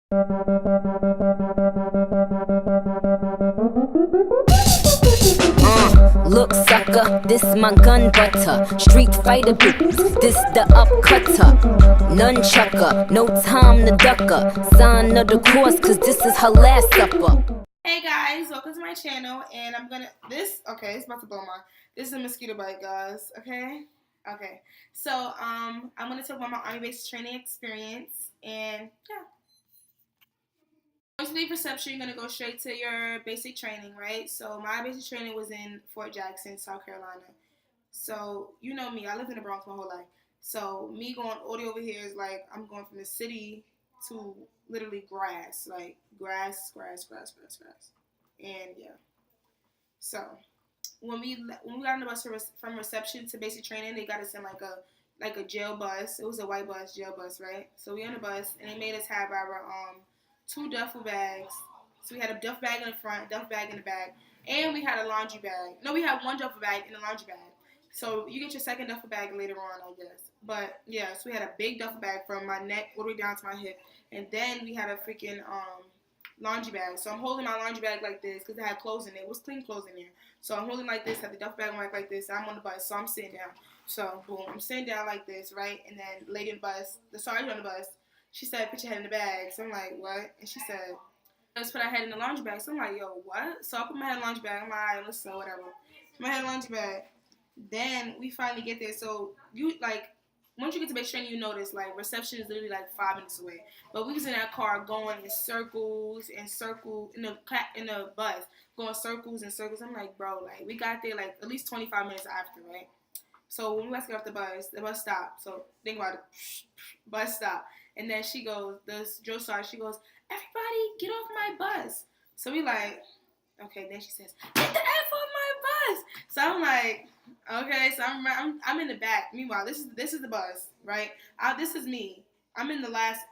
Look, sucker, this my gun butter. Street fighter boots, this the upcutter. Nunchucker, no time to ducker. Sign of the course, cause this is her last supper. Hey guys, welcome to my channel, and it's about to blow my, this is a mosquito bite, guys, okay, so, I'm gonna talk about my Army-based training experience, and, yeah. Once you leave reception, you're gonna go straight to your basic training, right? So, my basic training was in Fort Jackson, South Carolina, so, you know me, I lived in the Bronx my whole life, so, me going all the way over here is like, I'm going from the city to literally grass, like, grass. And yeah, so when we got on the bus from reception to basic training, they got us in like a jail bus. It was a white bus, jail bus, right? So we on the bus, and they made us have our 2 duffel bags. So we had a duffel bag in the front, duffel bag in the back, and we had a laundry bag. No, we had 1 duffel bag and a laundry bag. So you get your second duffel bag later on, I guess. But yeah, so we had a big duffel bag from my neck all the way down to my hip, and then we had a freaking laundry bag. So I'm holding my laundry bag like this because it had clothes in it. It was clean clothes in there. So I'm holding like this, have the duffel bag like this. I'm on the bus, so I'm sitting down. So boom, I'm sitting down like this, right? And then the lady on the bus, the sergeant on the bus, she said, "Put your head in the bag." So I'm like, "What?" And she said, "Let's put our head in the laundry bag." So I'm like, "Yo, what?" So I put my head in the laundry bag. I'm like, "All right, listen, whatever." Put my head in the laundry bag. Then we finally get there. So you once you get to base training, you notice like reception is literally like 5 minutes away. But we was in that car going in circles and circles in the bus, going circles and circles. I'm like, bro, like we got there like at least 25 minutes after, right? So when we got to get off the bus stopped. So think about it, bus stop. And then she goes, this drill sergeant, she goes, "Everybody get off my bus." So we like, okay. Then she says, "Get the F off my bus." So I'm like, okay. So I'm in the back. Meanwhile, this is the bus, right? This is me. I'm in the last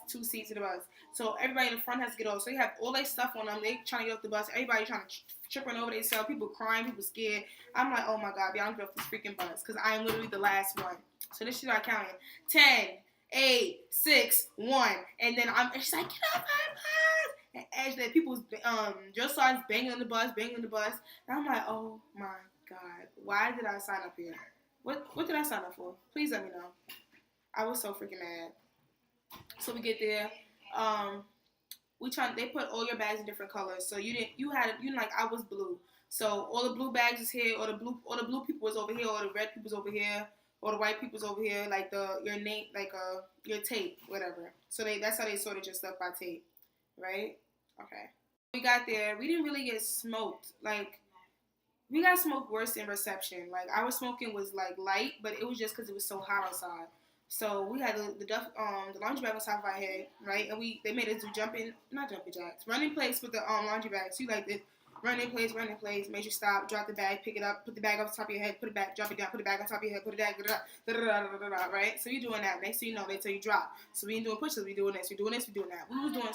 2 seats of the bus. So everybody in the front has to get off. So you have all their stuff on them. They trying to get off the bus. Everybody trying to tripping over themselves. People crying. People scared. I'm like, oh my God, I'm get off this freaking bus because I am literally the last one. So this shit, I counting 10, 8, 6, 1, and then she's like, "Get off my bus!" And as that people's drill sergeants banging on the bus, and I'm like, oh my God, why did I sign up here? What did I sign up for? Please let me know. I was so freaking mad. So we get there. They put all your bags in different colors. So I was blue. So all the blue bags is here, or the blue people was over here, or the red people's over here, or the white people's over here, like your name, like your tape, whatever. So that's how they sorted your stuff by tape, right? Okay. We got there. We didn't really get smoked. Like we got smoked worse in reception. Like our smoking was like light, but it was just because it was so hot outside. So we had the laundry bag on top of our head, right? And they made us do not jumping jacks, running place with the laundry bag. So you like this, running place, made you stop, drop the bag, pick it up, put the bag up top of your head, put it back, drop it down, put it back on top of your head, put it back, right? So you're doing that. Next thing you know, they tell you drop. So we ain't doing push-ups, we doing this, we doing that. We was doing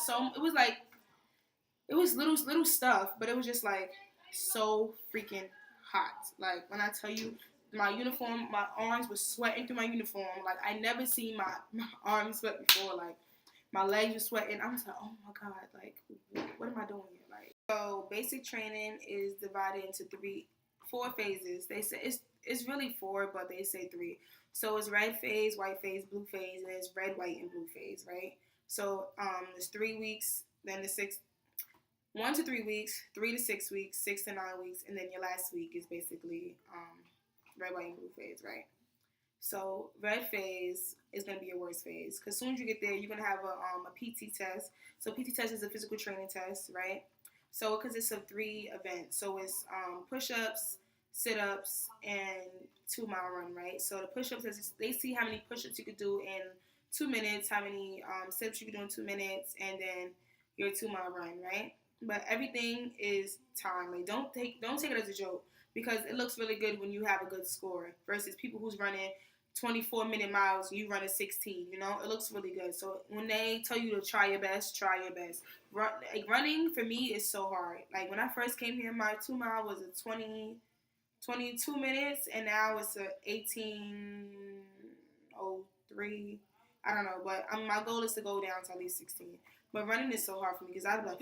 it was little stuff, but it was just like so freaking hot. Like when I tell you, my uniform, my arms were sweating through my uniform. Like I never seen my arms sweat before. Like my legs were sweating. I was like, oh my God, like what am I doing here? Like, so basic training is divided into 4 phases. They say it's really 4, but they say 3. So it's red phase, white phase, blue phase, and it's red, white, and blue phase, right? So there's 3 weeks, then the 1 to 3 weeks, 3 to 6 weeks, 6 to 9 weeks, and then your last week is basically red, white, and blue phase, right? So red phase is going to be your worst phase because as soon as you get there, you're going to have a PT test. So PT test is a physical training test, right? So it consists of 3 events. So it's push-ups, sit-ups, and 2-mile run, right? So the push-ups, they see how many push-ups you could do in 2 minutes, how many sit-ups you could do in 2 minutes, and then your 2-mile run, right? But everything is time. Like don't take it as a joke because it looks really good when you have a good score versus people who's running 24-minute miles, you running 16. You know, it looks really good. So when they tell you to try your best, try your best. Running for me is so hard. Like when I first came here, my 2-mile was a 22 minutes, and now it's a 18:03. I don't know, but my goal is to go down to at least 16. But running is so hard for me because I'd be like,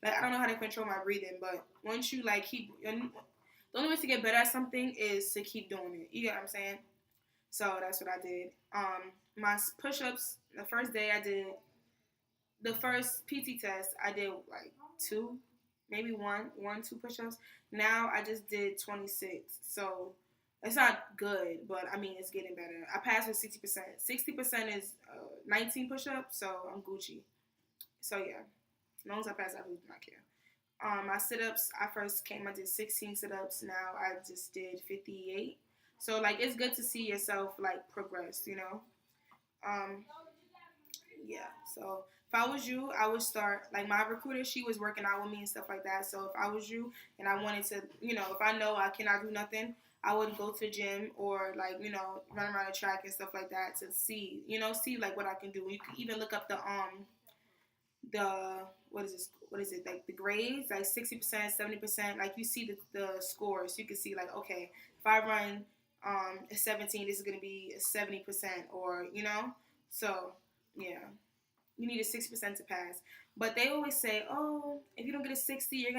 like I don't know how to control my breathing. But once you like keep, the only way to get better at something is to keep doing it. You get what I'm saying? So that's what I did. My push-ups. The first day I did the first PT test. I did like two, maybe two push-ups. Now I just did 26. So it's not good, but I mean it's getting better. I passed with 60%. 60% is 19 push-ups, so I'm Gucci. So yeah, as long as I pass, I really do not care. My sit-ups, I did 16 sit-ups. Now I just did 58. So like it's good to see yourself like progress, you know. Um, yeah. So if I was you, I would start like my recruiter. She was working out with me and stuff like that. So if I was you and I wanted to, if I know I cannot do nothing, I would go to the gym or like run around the track and stuff like that to see like what I can do. You can even look up the what is it like the grades, like 60%, 70%, like you see the scores. You can see like, okay, if I run a 17, this is going to be a 70%, or so yeah, you need a 60% to pass. But they always say, oh, if you don't get a 60, you're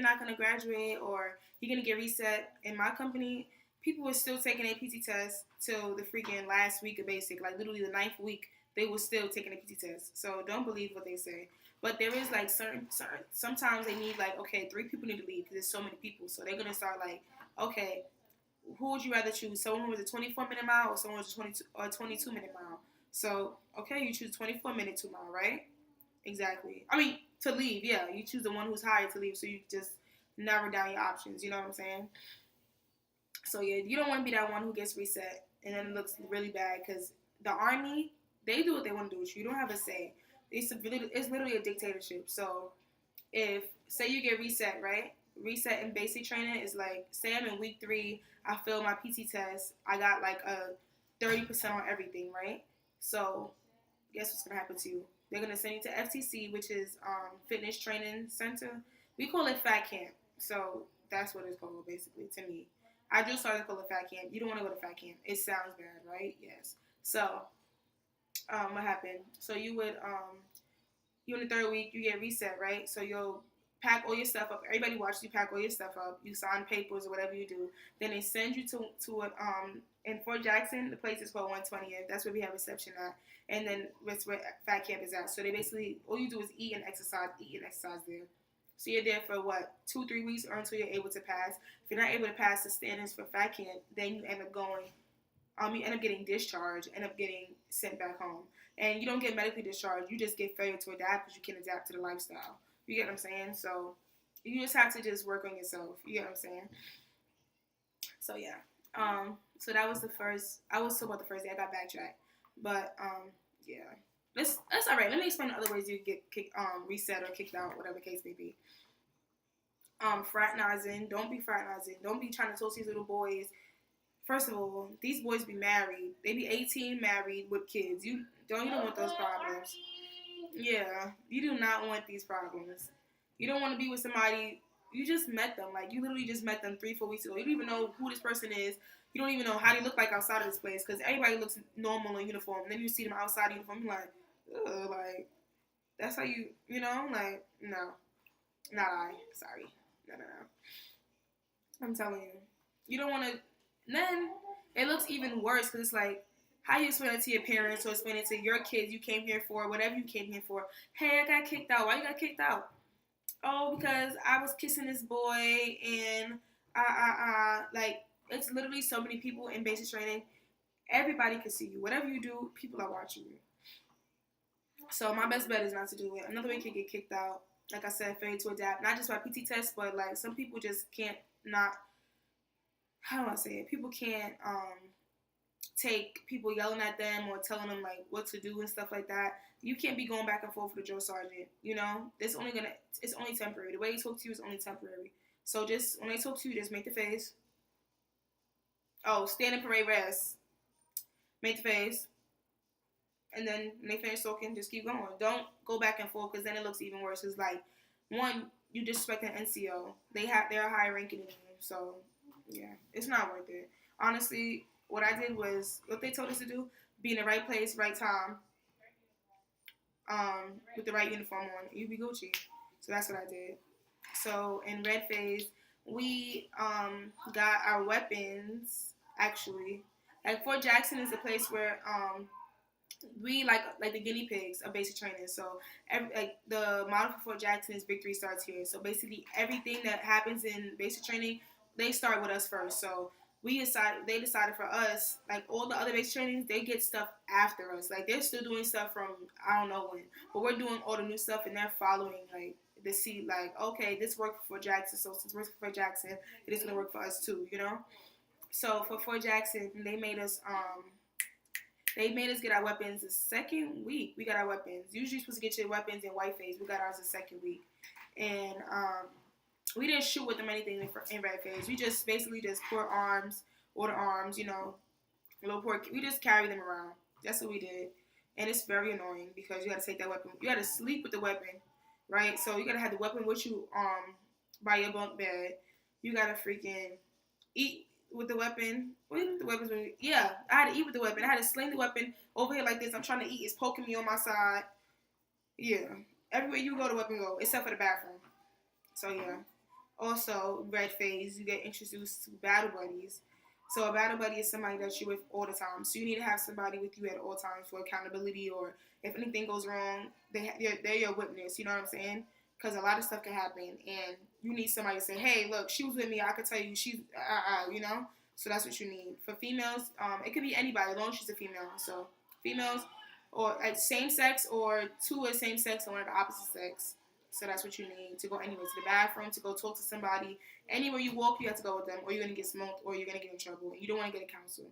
not gonna graduate, or you're gonna get reset. In my company, people were still taking a PT test till the freaking last week of basic, like literally the 9th week. They were still taking a PT test. So don't believe what they say. But there is like certain sometimes they need like, okay, 3 people need to leave because there's so many people. So they're gonna start like, okay, who would you rather choose? Someone who was a 24-minute mile or someone who was a 22-minute mile? So, okay, you choose 24-minute 2 mile, right? Exactly. I mean, to leave, yeah. You choose the one who's higher to leave, so you just narrow down your options. You know what I'm saying? So, yeah, you don't want to be that one who gets reset and then it looks really bad because the Army, they do what they want to do with you. You don't have a say. It's literally a dictatorship. So, if, say you get reset, right? Reset in basic training is like, say I'm in week 3, I failed my PT test, I got like a 30% on everything, right? So, guess what's gonna happen to you? They're gonna send you to FTC, which is Fitness Training Center. We call it Fat Camp. So that's what it's called, basically, to me. I just started to call it Fat Camp. You don't want to go to Fat Camp. It sounds bad, right? Yes. So, what happened? So you in the 3rd week, you get reset, right? So you'll pack all your stuff up. Everybody watches you pack all your stuff up. You sign papers or whatever you do. Then they send you to in Fort Jackson, the place is called 120th. That's where we have reception at. And then that's where Fat Camp is at. So they basically, all you do is eat and exercise there. So you're there for 2-3 weeks or until you're able to pass. If you're not able to pass the standards for Fat Camp, then you end up you end up getting discharged, end up getting sent back home. And you don't get medically discharged. You just get failure to adapt because you can't adapt to the lifestyle. You get what I'm saying? So you just have to just work on yourself. You get what I'm saying? So yeah. So that was the first. I was still about the first day. I got backtracked, but yeah. That's all right. Let me explain the other ways you get reset or kicked out, whatever the case may be. Fraternizing. Don't be fraternizing. Don't be trying to toast these little boys. First of all, these boys be married. They be 18, married with kids. You don't want those problems. Yeah, you do not want these problems. You don't want to be with somebody. You just met them. Like, you literally just met them 3-4 weeks ago. You don't even know who this person is. You don't even know how they look like outside of this place because everybody looks normal in uniform. And then you see them outside of uniform, you're like, ugh, like, that's how like, no. Not I. Sorry. No. I'm telling you. You don't want to. Then it looks even worse because it's like, how you explain it to your parents or explain it to your kids you came here for, whatever you came here for. Hey, I got kicked out. Why you got kicked out? Oh, because I was kissing this boy and like, it's literally so many people in basic training. Everybody can see you. Whatever you do, people are watching you. So my best bet is not to do it. Another way you can get kicked out, like I said, failure to adapt. Not just by PT tests, but like some people just can't how do I say it? People can't take people yelling at them or telling them like what to do and stuff like that. You can't be going back and forth with the drill sergeant. It's only temporary. The way he talks to you is only temporary. So just when they talk to you, just make the face. Oh, stand in parade rest. Make the face. And then when they finish talking, just keep going. Don't go back and forth because then it looks even worse. It's like, one, you disrespect an NCO. They're higher ranking than you. So yeah, it's not worth it. Honestly, what I did was what they told us to do: be in the right place, right time. with the right uniform on, you be Gucci. So that's what I did. So in red phase, we got our weapons actually. Like Fort Jackson is a place where we like the guinea pigs of basic training. So like the model for Fort Jackson is victory starts here. So basically everything that happens in basic training, they start with us first. So they decided for us, like all the other basic trainings, they get stuff after us. Like they're still doing stuff from I don't know when, but we're doing all the new stuff and they're following like to see like okay this worked for Fort Jackson, so since it works for Fort Jackson, it is gonna work for us too, you know. So for Fort Jackson, they made us get our weapons the second week. We got our weapons. Usually you're supposed to get your weapons in white phase. We got ours the second week. And we didn't shoot with them anything in red phase. We just basically just pour arms, order arms, you know, little pork. We just carry them around. That's what we did. And it's very annoying because you got to take that weapon. You got to sleep with the weapon, right? So you got to have the weapon with you by your bunk bed. You got to freaking eat with the weapon. What with the weapons? Yeah, I had to eat with the weapon. I had to sling the weapon over here like this. I'm trying to eat. It's poking me on my side. Yeah. Everywhere you go, the weapon go, except for the bathroom. So yeah. Also, red phase, you get introduced to battle buddies. So a battle buddy is somebody that you're with all the time. So you need to have somebody with you at all times for accountability, or if anything goes wrong, they're your witness. You know what I'm saying? Because a lot of stuff can happen, and you need somebody to say, "Hey, look, she was with me. I could tell you she's, you know." So that's what you need. For females, it could be anybody as long as she's a female. So females, or at same sex, or two are same sex and one of the opposite sex. So that's what you need to go anywhere, to the bathroom, to go talk to somebody. Anywhere you walk, you have to go with them, or you're gonna get smoked, or you're gonna get in trouble. You don't want to get a counsel.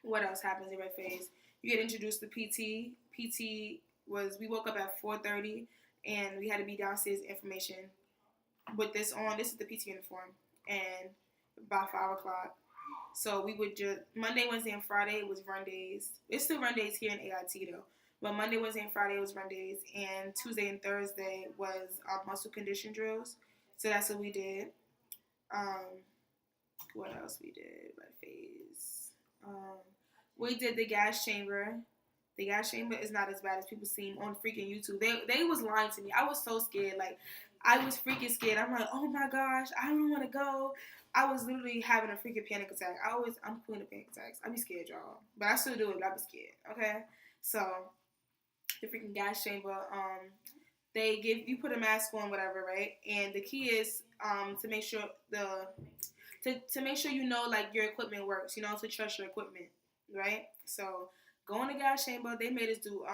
What else happens in red phase? You get introduced to PT. PT was we woke up at 4:30, and we had to be downstairs information with this on. This is the PT uniform, and by 5 o'clock. So we would just Monday, Wednesday, and Friday was run days. It's still run days here in AIT though. But Monday, Wednesday, and Friday was run days, and Tuesday and Thursday was muscle condition drills. So that's what we did. What else we did? Red phase. We did the gas chamber. The gas chamber is not as bad as people seem on freaking YouTube. They was lying to me. I was so scared. Like I was freaking scared. I'm like, oh my gosh, I don't want to go. I was literally having a freaking panic attack. I'm queen of panic attacks. I be scared, y'all. But I still do it, but I be scared. Okay? So the freaking gas chamber, they give you put a mask on, whatever, right? And the key is to make sure to make sure you know like your equipment works, you know, to trust your equipment, right? So go in the gas chamber. They made us do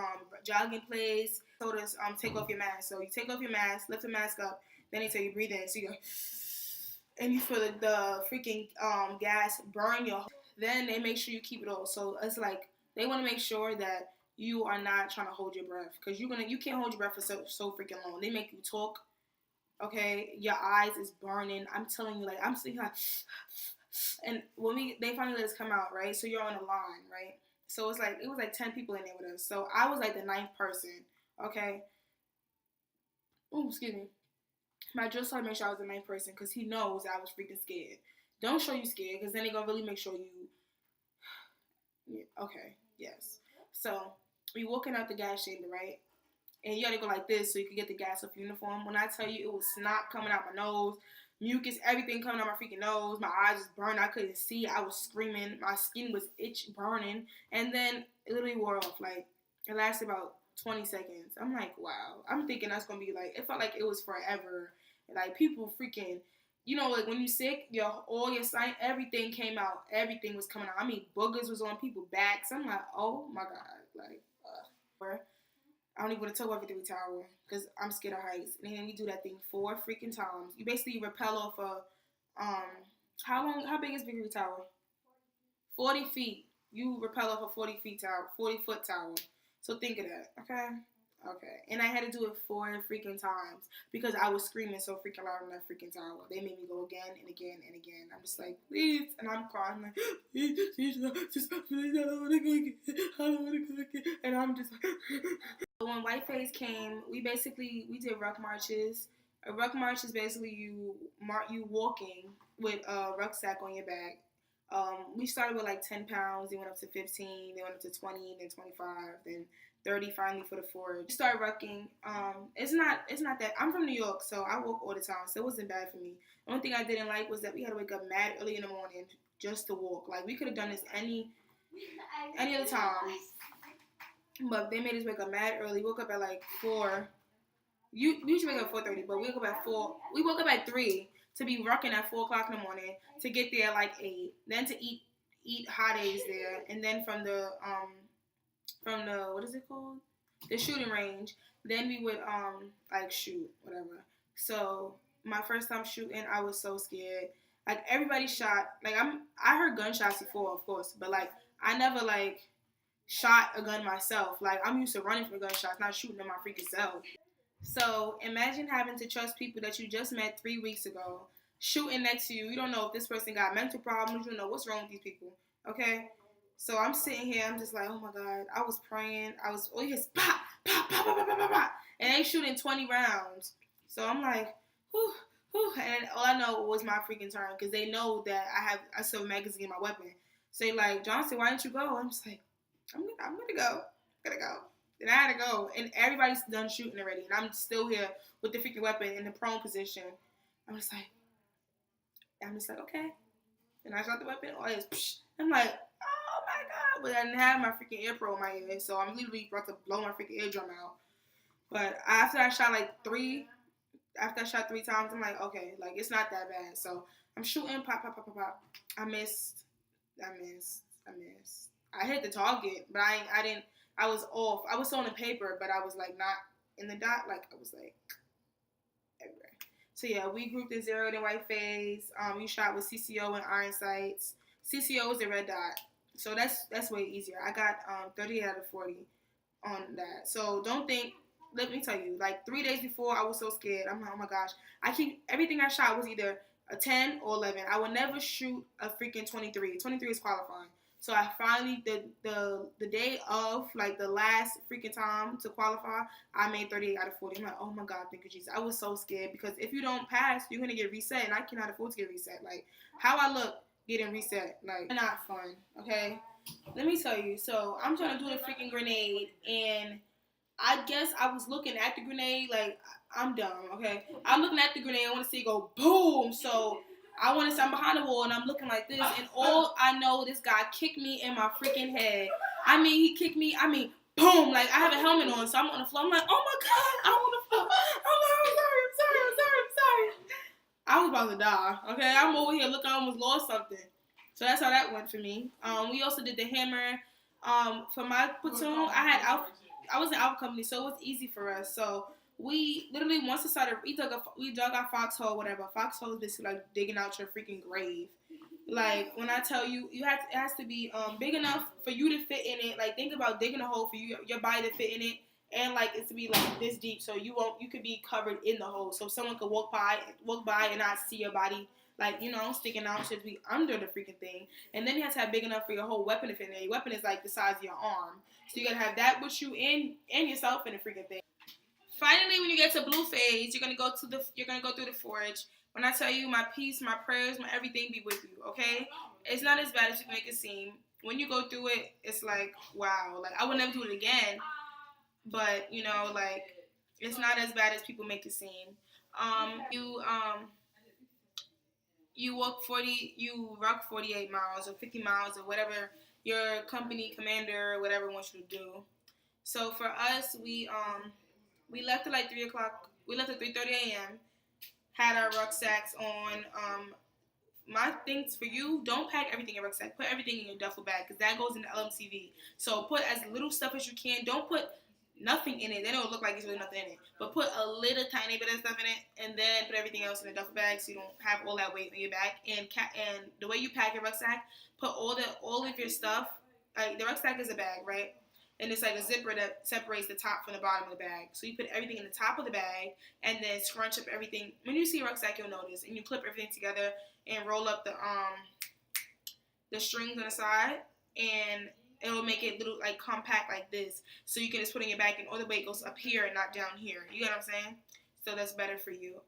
jogging plays. Told us take off your mask. So you take off your mask, lift the mask up, then they tell you breathe in. So you go and you feel the freaking gas burn your. Then they make sure you keep it off. So it's like they want to make sure that you are not trying to hold your breath, because you can't hold your breath for so freaking long. They make you talk. Okay, your eyes is burning. I'm telling you, like I'm sitting like, and when they finally let us come out, right? So you're on a line, right? So it was like 10 people in there with us. So I was like the 9th person. Okay. Oh, excuse me. My drill sergeant made sure I was the 9th person because he knows I was freaking scared. Don't show you scared, because then they're gonna really make sure you. Yeah, okay. Yes. So we walking out the gas chamber, right? And you gotta go like this so you can get the gas off your uniform. When I tell you, it was snot coming out my nose, mucus, everything coming out my freaking nose. My eyes just burned. I couldn't see. I was screaming. My skin was burning. And then it literally wore off. Like, it lasted about 20 seconds. I'm like, wow. I'm thinking that's gonna be like, it felt like it was forever. Like, people freaking, you know, like when you sick, all your sight, everything came out. Everything was coming out. I mean, boogers was on people's backs. I'm like, oh my God. Like, I don't even want to talk about Victory Tower because I'm scared of heights. And then we do that thing 4 freaking times. You basically rappel off a, how big is Victory Tower? 40 feet. You rappel off a 40 foot tower. So think of that, okay? Okay. And I had to do it 4 freaking times because I was screaming so freaking loud on that freaking tower. They made me go again and again and again. I'm just like, please. And I'm crying like, please, please, I don't want to go again. I don't want to go again. And I'm just like... When whiteface came, we did ruck marches. A ruck march is basically you walking with a rucksack on your back. We started with like 10 pounds, they went up to 15, they went up to 20, then 25, then 30 finally for the forage. Start rucking. It's not that I'm from New York, so I walk all the time, so it wasn't bad for me. The only thing I didn't like was that we had to wake up mad early in the morning just to walk. Like we could have done this any other time, but they made us wake up mad early. We woke up at like 4. You usually wake up at 4:30, but we woke up at 4. We woke up at 3 to be rucking at 4 o'clock in the morning to get there at like 8. Then to eat hot eggs there, and then from the what is it called? The shooting range. Then we would like shoot whatever. So my first time shooting, I was so scared. Like everybody shot. Like I heard gunshots before, of course, but like I never like shot a gun myself. Like I'm used to running from gunshots, not shooting them my freaking self. So imagine having to trust people that you just met 3 weeks ago, shooting next to you. You don't know if this person got mental problems. You don't know what's wrong with these people. Okay? So I'm sitting here. I'm just like, oh my God. I was praying. All you hear is pop, pop, pop, pop, pop, pop, pop. And they shooting 20 rounds. So I'm like, whew, whew. And all I know was my freaking turn because they know that I still have a magazine in my weapon. So they like, Johnson, why didn't you go? I'm just like, I'm gonna go. I'm gonna go. And I had to go. And everybody's done shooting already. And I'm still here with the freaking weapon in the prone position. I'm just like, okay. And I shot the weapon. Oh, it's psh. I'm like, oh my God. But I didn't have my freaking ear pro in my ear. So I'm literally about to blow my freaking eardrum out. But after I shot 3 times, I'm like, okay, like it's not that bad. So I'm shooting, pop, pop, pop, pop, pop. I missed. I hit the target, but I didn't. I was off. I was on the paper, but I was like not in the dot. Like I was like everywhere. So yeah, we grouped in zeroed and white phase. We shot with CCO and iron sights. CCO is a red dot, so that's way easier. I got 38 out of 40 on that. So don't think. Let me tell you, like 3 days before, I was so scared. I'm like, oh my gosh. Everything I shot was either a 10 or 11. I would never shoot a freaking 23. 23 is qualifying. So I finally, the day of, like the last freaking time to qualify, I made 38 out of 40. I'm like, oh my God, thank you, Jesus. I was so scared because if you don't pass, you're going to get reset, and I cannot afford to get reset. Like, how I look getting reset, like, not fun, okay? Let me tell you. So I'm trying to do the freaking grenade, and I guess I was looking at the grenade, like, I'm dumb, okay? I'm looking at the grenade, I want to see it go boom, so I want to say I'm behind the wall, and I'm looking like this, and all I know, this guy kicked me in my freaking head. He kicked me, boom, like, I have a helmet on, so I'm on the floor, I'm like, oh my God, I'm on the floor, I'm sorry. I was about to die, okay? I'm over here looking, I almost lost something. So that's how that went for me. We also did the hammer. For my platoon, I was in Alpha Company, so it was easy for us. So we literally, once it started, we dug our foxhole, whatever. Foxhole is basically like digging out your freaking grave. Like, when I tell you, it has to be big enough for you to fit in it. Like, think about digging a hole for your body to fit in it, and like it's to be like this deep, so you could be covered in the hole, so someone could walk by and not see your body, like, sticking out. Should be under the freaking thing. And then you have to have big enough for your whole weapon to fit in there. Your weapon is like the size of your arm, so you gotta have that with you and yourself in the freaking thing. Finally, when you get to blue phase, you're gonna go through the forge. When I tell you, my peace, my prayers, my everything be with you, okay? It's not as bad as you can make it seem. When you go through it, it's like, wow. Like, I would never do it again. But, like, it's not as bad as people make it seem. You ruck 48 miles or 50 miles or whatever your company commander or whatever wants you to do. So for us, we left at like 3 o'clock. We left at 3:30 a.m. Had our rucksacks on. My things for you, don't pack everything in your rucksack. Put everything in your duffel bag because that goes in the LMTV. So put as little stuff as you can. Don't put nothing in it. Then it'll look like it's really nothing in it. But put a little tiny bit of stuff in it, and then put everything else in the duffel bag so you don't have all that weight on your back. And the way you pack your rucksack, put all of your stuff. The rucksack is a bag, right? And it's like a zipper that separates the top from the bottom of the bag. So you put everything in the top of the bag and then scrunch up everything. When you see a rucksack, you'll notice. And you clip everything together and roll up the strings on the side, and it will make it little, like, compact like this. So you can just put it in your bag, and all the weight goes up here and not down here. You get what I'm saying? So that's better for you.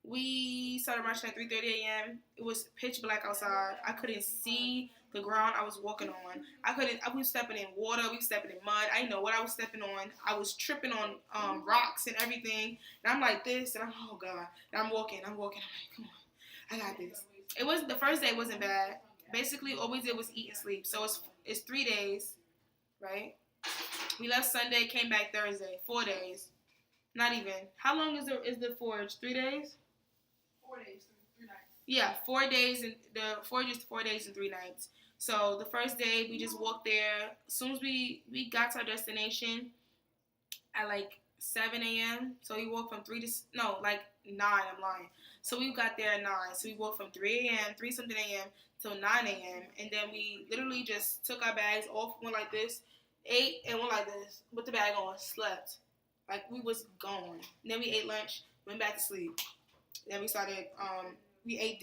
We started marching at 3:30 a.m. It was pitch black outside. I couldn't see the ground I was walking on. I was stepping in water. We were stepping in mud. I didn't know what I was stepping on. I was tripping on rocks and everything. And I'm like this, and I'm, oh God. And I'm walking. I'm like, come on, I got this. It wasn't, the first day wasn't bad. Basically, all we did was eat and sleep. So it's 3 days, right? We left Sunday, came back Thursday. 4 days. Not even. How long is the forge? 3 days? 4 days, 3 nights. Yeah, 4 days, and the forge is 4 days and 3 nights. So the first day we just walked there. As soon as we got to our destination at like 7 a.m. So we walked from 9. I'm lying. So we got there at 9. So we walked from 3 a.m., 3 something a.m. till 9 a.m. And then we literally just took our bags off, went like this, ate, and went like this, put the bag on, slept. Like we was gone. And then we ate lunch, went back to sleep. Then we started,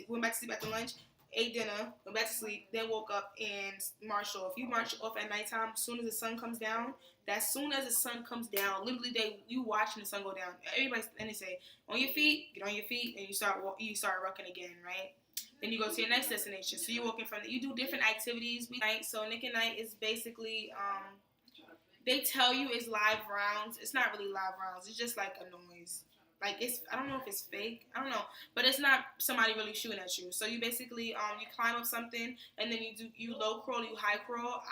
went back to sleep after lunch, ate dinner, went back to sleep, then woke up and marched off. You march off at nighttime as soon as the sun comes down. As soon as the sun comes down, literally you watching the sun go down. Everybody, and they say, on your feet, get on your feet, and you start rucking again, right? Then you go to your next destination. So you're walking you do different activities. So Nick and Night is basically, they tell you it's live rounds. It's not really live rounds. It's just like a noise. Like I don't know if it's fake. I don't know, but it's not somebody really shooting at you. So you basically you climb up something and then you low crawl, you high crawl.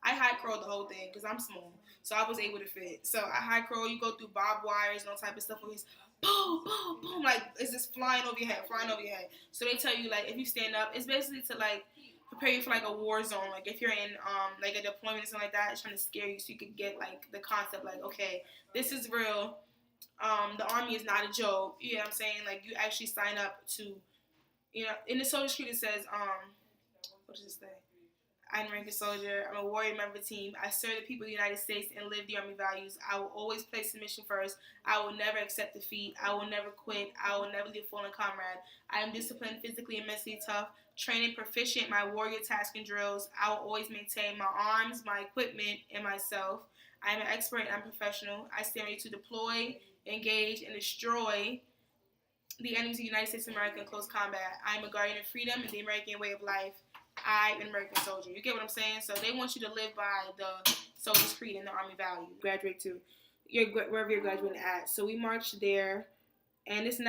I high crawled the whole thing because I'm small, so I was able to fit. So I high crawl. You go through barbed wires and all type of stuff where it's boom, boom, boom, like it's just flying over your head. So they tell you like if you stand up, it's basically to like prepare you for like a war zone. Like if you're in like a deployment or something like that, it's trying to scare you so you could get like the concept like okay, this is real. The army is not a joke. You know what I'm saying? Like you actually sign up to, in the soldier street it says, what does it say? I'm a ranking soldier. I'm a warrior member of the team. I serve the people of the United States and live the Army values. I will always place the mission first. I will never accept defeat. I will never quit. I will never leave a fallen comrade. I am disciplined, physically and mentally tough, training proficient in my warrior tasks and drills. I will always maintain my arms, my equipment, and myself. I am an expert and I'm professional. I stand ready to deploy, engage, and destroy the enemies of the United States of America in close combat. I am a guardian of freedom and the American way of life. I am an American soldier. You get what I'm saying? So they want you to live by the soldier's creed and the Army value. Graduate to wherever you're graduating at. So we marched there, and this is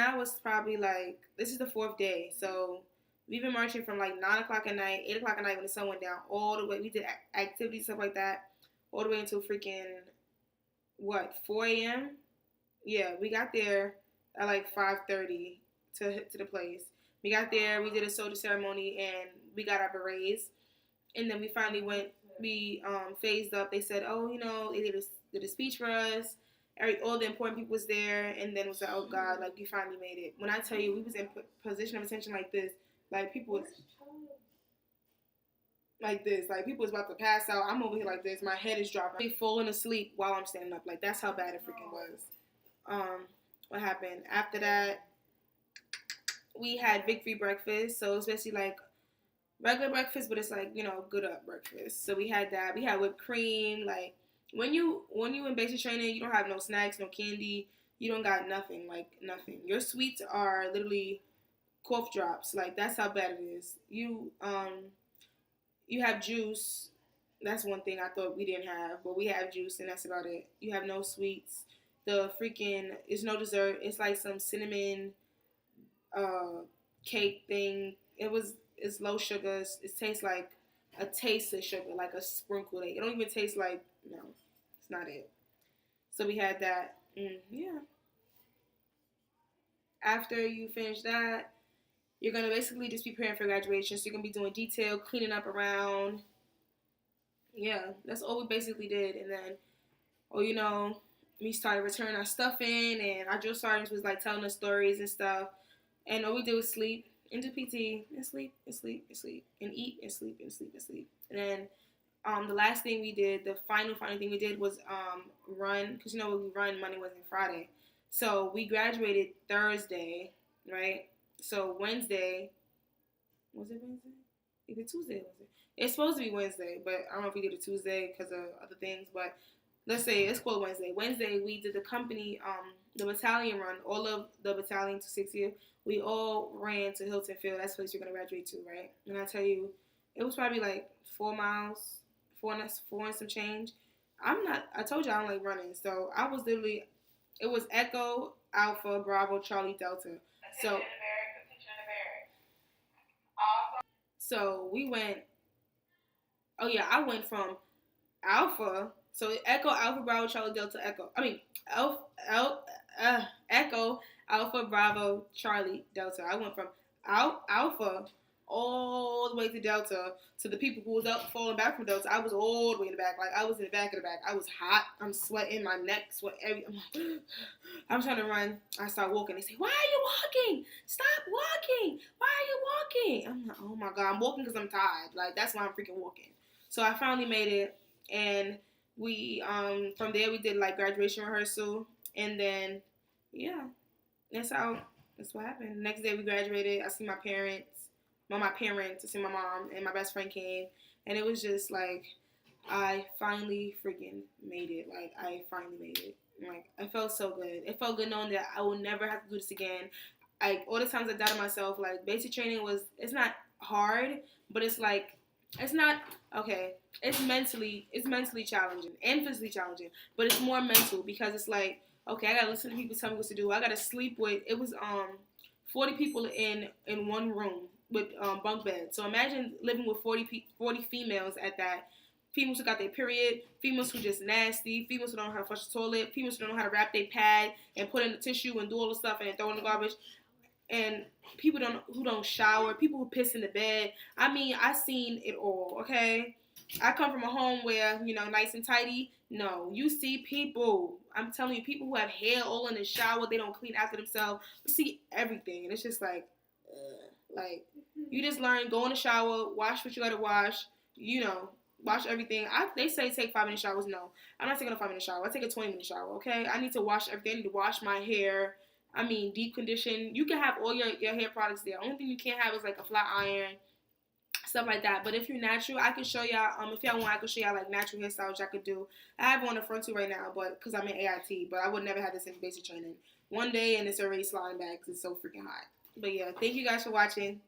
the 4th day. So we've been marching from like 9 o'clock at night, 8 o'clock at night when the sun went down, all the way. We did activities, stuff like that, all the way until freaking 4 a.m. Yeah, we got there at like 5:30 to the place. We got there, we did a soldier ceremony, and we got our berets. And then we finally phased up. They said, they did a speech for us. All the important people was there. And then it was like, oh, God, like, you finally made it. When I tell you, we was in position of attention like this. Like, people was like this. Like, people was about to pass out. I'm over here like this. My head is dropping. I'm falling asleep while I'm standing up. Like, that's how bad it freaking was. What happened? After that, we had victory breakfast. So it's basically like regular breakfast, but it's like, good up breakfast. So we had that. We had whipped cream. Like when you in basic training, you don't have no snacks, no candy. You don't got nothing, like nothing. Your sweets are literally cough drops. Like that's how bad it is. You have juice. That's one thing I thought we didn't have, but we have juice and that's about it. You have no sweets. It's no dessert. It's like some cinnamon cake thing. It's low sugar. It tastes like a taste of sugar, like a sprinkle. It don't even taste like, no, it's not it. So we had that. Yeah. After you finish that, you're going to basically just be preparing for graduation. So you're going to be doing detail, cleaning up around. Yeah, that's all we basically did. And then, we started returning our stuff in, and our drill sergeants was like telling us stories and stuff. And all we did was sleep and do PT and sleep and sleep and sleep and eat and sleep and sleep and sleep. And then the last thing we did, the final thing we did was run, because we run Monday, Wednesday, Friday. So we graduated Thursday, right? So Wednesday, was it Wednesday? Either Tuesday or Wednesday. It's supposed to be Wednesday, but I don't know if we did it Tuesday because of other things. But let's say it's called Wednesday. Wednesday we did the company, the battalion run. All of the battalion to 60th, we all ran to Hilton Field. That's the place you're gonna graduate to, right? And I tell you, it was probably like 4 miles, four and some change. I'm not. I told you I don't like running, so I was literally. It was Echo Alpha Bravo Charlie Delta. So. So we went. Oh yeah, I went from Alpha. So Echo Alpha Bravo Charlie Delta Echo. I mean Echo Alpha Bravo Charlie Delta. I went from Alpha all the way to Delta to the people who was up falling back from Delta. I was all the way in the back. Like I was in the back of the back. I was hot. I'm sweating. My neck sweat. I'm trying to run. I start walking. They say, "Why are you walking? Stop walking. Why are you walking?" I'm like, "Oh my God, I'm walking because I'm tired. Like that's why I'm freaking walking." So I finally made it, and we from there we did like graduation rehearsal, and then yeah, that's what happened. Next day we graduated. I see my parents. My parents, to see my mom, and my best friend came, and it was just like I finally freaking made it. Like I finally made it. Like I felt so good. It felt good knowing that I will never have to do this again. Like all the times I doubted myself, like basic training it's not hard, but it's like it's not okay. It's mentally challenging and physically challenging, but it's more mental because it's like okay, I gotta listen to people tell me what to do. I gotta sleep with. It was 40 people in one room with bunk beds. So imagine living with 40 females at that. Females who got their period, females who just nasty, females who don't know how to flush the toilet, females who don't know how to wrap their pad and put in the tissue and do all the stuff and throw in the garbage, and people who don't shower, people who piss in the bed. I mean, I seen it all. Okay, I come from a home where nice and tidy. No, you see people. I'm telling you, people who have hair all in the shower, they don't clean after themselves. You see everything, and it's just like, like you just learn. Go in the shower, wash what you gotta wash. Wash everything. They say take 5-minute showers. No, I'm not taking a 5-minute shower. I take a 20-minute shower. Okay, I need to wash everything. I need to wash my hair. I mean, deep condition. You can have all your hair products there. Only thing you can't have is like a flat iron, stuff like that. But if you're natural, I can show y'all. If y'all want, I can show y'all like natural hairstyles y'all could do. I have one in front too right now, but because I'm in AIT, but I would never have this in basic training. One day and it's already sliding back because it's so freaking hot. But yeah, thank you guys for watching.